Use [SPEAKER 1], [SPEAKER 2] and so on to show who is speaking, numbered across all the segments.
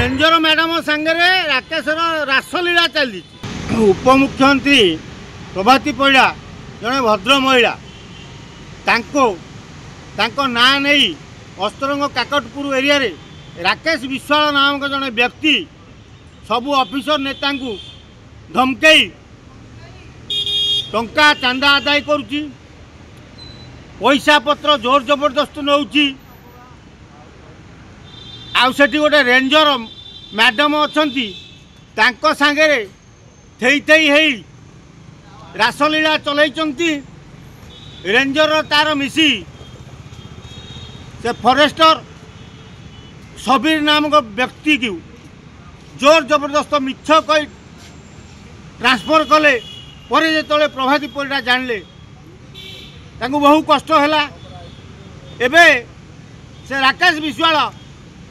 [SPEAKER 1] Ranger madam सांगे राकेश रासलीला चली। उपमुख्यमंत्री प्रभाती परिड़ा जड़े भद्र महिला ना नहीं अस्त्रंग काकटपुर एरिया रे राकेश विश्वाल नामक जड़े व्यक्ति सबू ऑफिसर नेता धमकई टंका चांदा आदाय करुच्ची, पैसा पत्र जोर जबरदस्त नौची। आउसेठी गोटे रेंजर मैडम अच्छी सांगे थई थई है रासलीला चलती। रेंजर तार मिसी से फॉरेस्टर सबीर नामक व्यक्ति को जोर जबरदस्त मिछ कही ट्रांसफर कले पर जो प्रभाती परिड़ा जानले बहु कष्ट है। एबे से राकेश विश्वाल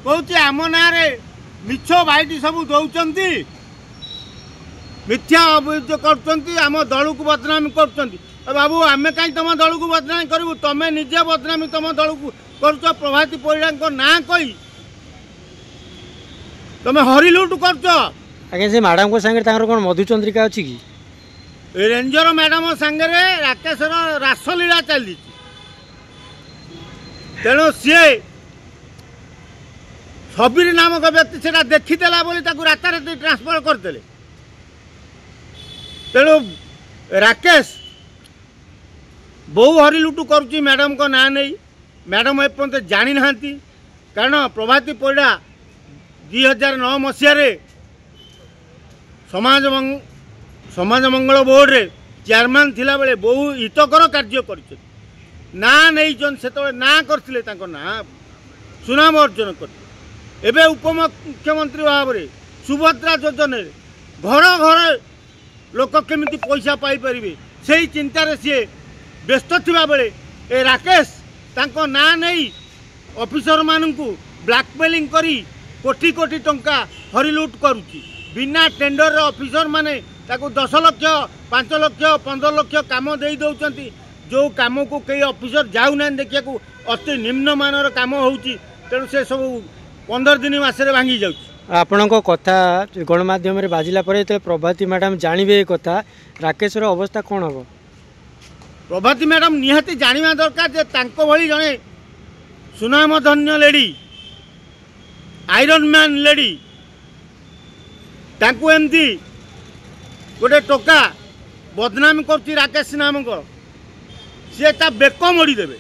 [SPEAKER 1] कहते आम ना मिछ बाइटी सब दौरान मिथ्या अभियोग करम दल को बदनामी कर। बाबू आमे कहीं तुम दल को बदनामी करूँ, तुम्हें निजे बदनामी तुम दल को कर। प्रभाती परिड़ा ना कही तुम हरिलुट कर।
[SPEAKER 2] आज्ञा से मैडम को संगे कौन मधुचंद्रिका अच्छी कि
[SPEAKER 1] रेंजर मैडम सांगे राकेश रासलीला चली। तेणु सी सबीर नामक व्यक्ति से देखीदेला राताराति ट्रांसफर करते। तेणु राकेश बहु हरिलुट करुच्ची मैडम को ना नहीं। मैडम एपर्यंत जानी ना, कारण प्रभाती परिड़ा 2009 मसीह समाज मंगल बोर्ड रे चेयरमैन थिला बेले बहु हितकर कार्य कर ना नहीं से ना करथिले ना सुनाम अर्जन कर। एबे उपमुख्यमंत्री भाव में सुभद्रा योजना घर घर लोक केमिति पैसा पाई परिबे सेही चिंतार सी व्यस्त थिबा बेले ए राकेश तांको ना नहीं ऑफिसर मानू ब्लैकमेलिंग करी कोटी कोटी टंका हरिलुट करुच्ची। बिना टेंडर ऑफिसर माने ताको 10 लाख 5 लाख 15 लाख काम दे दौरान जो काम को कई ऑफिसर जाऊना देखा अति निम्नमानर काम होउची। तेणु से सब 15 दिन मसरे भांगी जाउची।
[SPEAKER 2] आपण कथा गणमाध्यम बाजिला जो प्रभाती मैडम जानवे कथा राकेश अवस्था कौन हम?
[SPEAKER 1] प्रभाती मैडम निहाती जाना दरकार जे तांको भली जने सुनामधन्य लेडी आयरन मैन लेडी तांको एमती गोटे टोका बदनामी कर राकेश नामक सी बेक मोड़ी देवे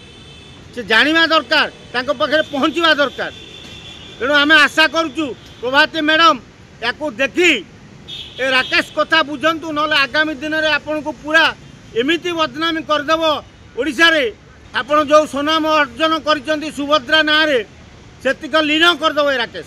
[SPEAKER 1] से जाना दरकार पाखे पहुँचवा दरकार। तेणु आम आशा करुचु प्रभाती मैडम या देखी ए राकेश कथा बुझंतु ना आगामी दिन में आपन को पूरा एमिति बदनामी करदेव। ओडिशा रे आपन जो सुनाम अर्जन कर सुभद्रा ना रे सेतिक लीन करदेव राकेश।